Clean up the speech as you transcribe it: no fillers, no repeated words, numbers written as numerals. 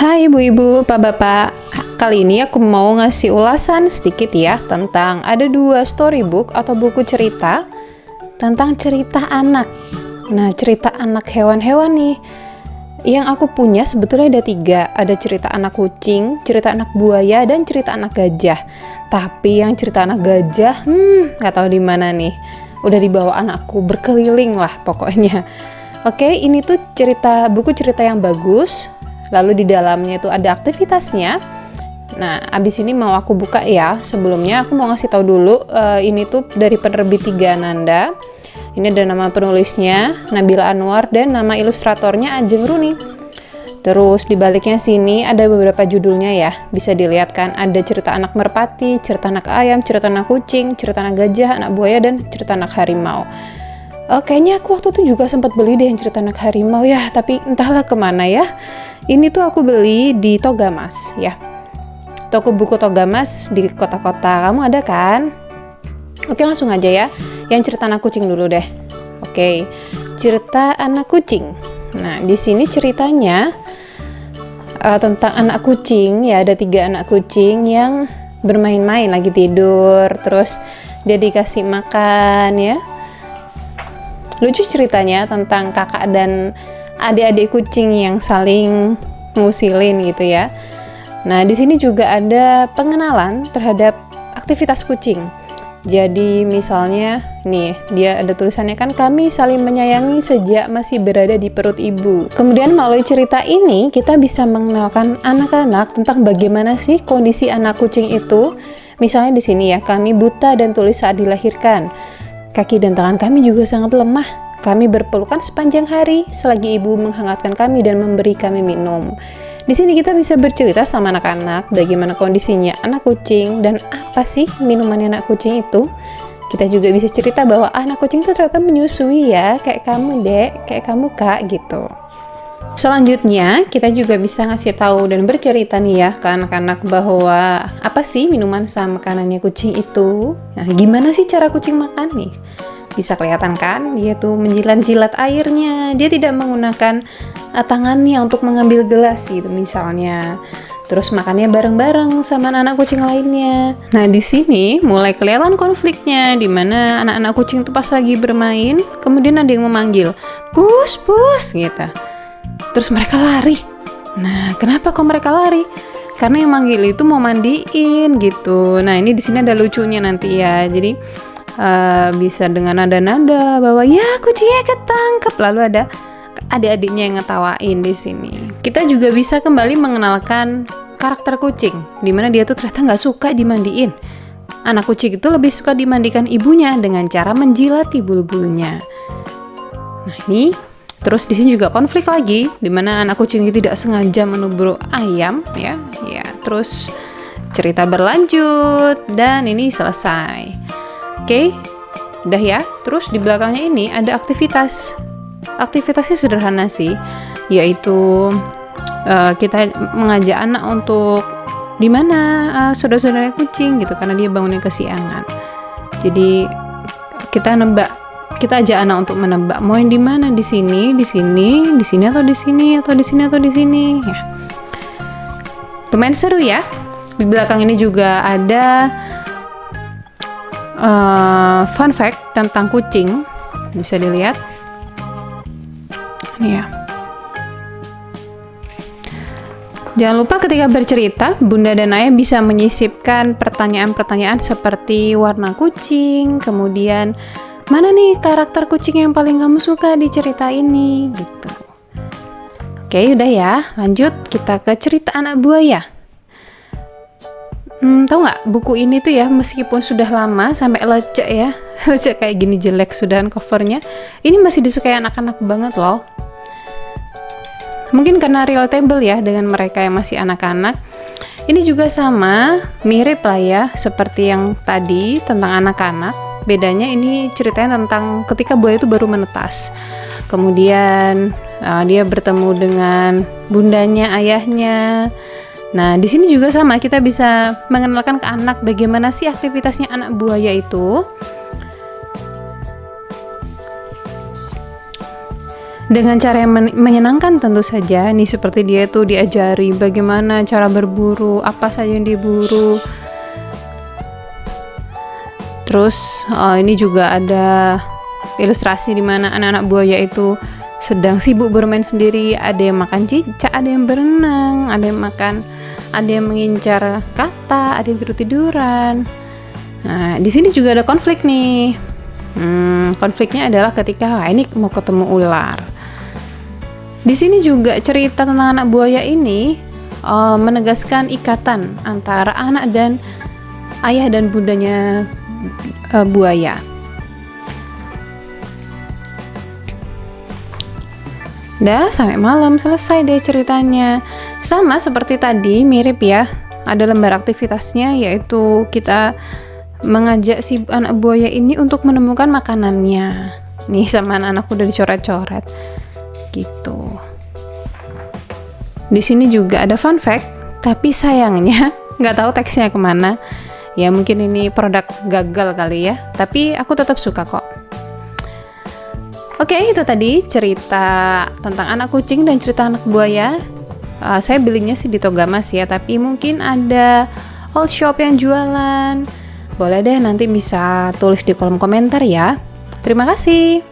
Hai ibu-ibu, bapak-bapak. Kali ini aku mau ngasih ulasan sedikit ya tentang ada dua storybook atau buku cerita tentang cerita anak. Nah, cerita anak hewan-hewan nih. Yang aku punya sebetulnya ada 3. Ada cerita anak kucing, cerita anak buaya, dan cerita anak gajah. Tapi yang cerita anak gajah, nggak tahu di mana nih. Udah dibawa anakku berkeliling lah pokoknya. Oke, ini tuh buku cerita yang bagus. Lalu di dalamnya itu ada aktivitasnya. Nah, abis ini mau aku buka ya. Sebelumnya aku mau ngasih tahu dulu, ini tuh dari penerbit Tiga Ananda. Ini ada nama penulisnya Nabila Anwar dan nama ilustratornya Ajeng Runi. Terus di baliknya sini ada beberapa judulnya ya. Bisa dilihat kan, ada cerita anak merpati, cerita anak ayam, cerita anak kucing, cerita anak gajah, anak buaya, dan cerita anak harimau. Kayaknya aku waktu itu juga sempat beli deh yang cerita anak harimau ya, tapi entahlah kemana ya. Ini tuh aku beli di Togamas ya, toko buku Togamas di kota-kota. Kamu ada kan? Oke, langsung aja ya. Yang cerita anak kucing dulu deh. Oke, cerita anak kucing. Nah, di sini ceritanya tentang anak kucing ya. Ada 3 anak kucing yang bermain-main, lagi tidur, terus dia dikasih makan ya. Lucu ceritanya tentang kakak dan adik-adik kucing yang saling ngusilin gitu ya. Nah, di sini juga ada pengenalan terhadap aktivitas kucing. Jadi misalnya nih, dia ada tulisannya kan, kami saling menyayangi sejak masih berada di perut ibu. Kemudian melalui cerita ini kita bisa mengenalkan anak-anak tentang bagaimana sih kondisi anak kucing itu. Misalnya di sini ya, kami buta dan tuli saat dilahirkan. Kaki dan tangan kami juga sangat lemah. Kami berpelukan sepanjang hari selagi ibu menghangatkan kami dan memberi kami minum. Di sini kita bisa bercerita sama anak-anak bagaimana kondisinya anak kucing dan apa sih minumannya anak kucing itu. Kita juga bisa cerita bahwa anak kucing itu ternyata menyusui ya, kayak kamu dek, kayak kamu kak gitu. Selanjutnya kita juga bisa ngasih tahu dan bercerita nih ya ke anak-anak bahwa apa sih minuman sama makanannya kucing itu. Nah, gimana sih cara kucing makan nih? Bisa kelihatan kan, dia tuh menjilat-jilat airnya, dia tidak menggunakan tangannya untuk mengambil gelas gitu misalnya. Terus makannya bareng-bareng sama anak-anak kucing lainnya. Nah, di sini mulai kelihatan konfliknya, di mana anak-anak kucing tuh pas lagi bermain, kemudian ada yang memanggil, "Pus, pus," gitu. Terus mereka lari. Nah, kenapa kok mereka lari? Karena yang manggil itu mau mandiin gitu. Nah, ini di sini ada lucunya nanti ya. Jadi bisa dengan nada-nada bahwa ya kucingnya ketangkep, lalu ada adik-adiknya yang ngetawain di sini. Kita juga bisa kembali mengenalkan karakter kucing, dimana dia tuh ternyata nggak suka dimandiin. Anak kucing itu lebih suka dimandikan ibunya dengan cara menjilati bulu-bulunya. Nah, ini terus di sini juga konflik lagi, dimana anak kucing itu tidak sengaja menubruk ayam ya. Terus cerita berlanjut dan ini selesai. Oke, udah ya. Terus di belakangnya ini ada aktivitas. Aktivitasnya sederhana sih, yaitu kita mengajak anak untuk di mana saudara-saudaranya kucing gitu, karena dia bangunnya kesiangan. Jadi kita ajak anak untuk menebak mau yang di mana, di sini, di sini, di sini atau di sini atau di sini atau di sini ya. Lumayan seru ya. Di belakang ini juga ada fun fact tentang kucing, bisa dilihat nih ya. Jangan lupa ketika bercerita, bunda dan ayah bisa menyisipkan pertanyaan-pertanyaan seperti warna kucing, kemudian mana nih karakter kucing yang paling kamu suka di cerita ini gitu. Oke, udah ya, lanjut kita ke cerita anak buaya. Tahu nggak, buku ini tuh ya meskipun sudah lama sampai lecek ya, lecek kayak gini, jelek sudahan covernya, ini masih disukai anak-anak banget loh. Mungkin karena relatable ya dengan mereka yang masih anak-anak. Ini juga sama, mirip lah ya seperti yang tadi tentang anak-anak. Bedanya ini ceritanya tentang ketika buaya itu baru menetas. Kemudian dia bertemu dengan bundanya, ayahnya. Nah, di sini juga sama, kita bisa mengenalkan ke anak bagaimana sih aktivitasnya anak buaya itu. dengan cara yang menyenangkan tentu saja. Nih seperti dia tuh diajari bagaimana cara berburu, apa saja yang diburu. Terus ini juga ada ilustrasi di mana anak-anak buaya itu sedang sibuk bermain sendiri. Ada yang makan cicak, ada yang berenang, ada yang mengincar kata, ada yang tidur-tiduran. Nah, di sini juga ada konflik nih. Konfliknya adalah ketika ini mau ketemu ular. Di sini juga cerita tentang anak buaya ini menegaskan ikatan antara anak dan ayah dan bundanya buaya. Dah sampai malam selesai deh ceritanya. Sama seperti tadi, mirip ya. Ada lembar aktivitasnya, yaitu kita mengajak si anak buaya ini untuk menemukan makanannya. Nih sama anak-anak udah dicoret-coret gitu. Di sini juga ada fun fact, tapi sayangnya nggak tahu teksnya kemana. Ya mungkin ini produk gagal kali ya, tapi aku tetap suka kok. Oke, itu tadi cerita tentang anak kucing dan cerita anak buaya. Saya belinya sih di Togamas ya, tapi mungkin ada all shop yang jualan. Boleh deh nanti bisa tulis di kolom komentar ya. Terima kasih.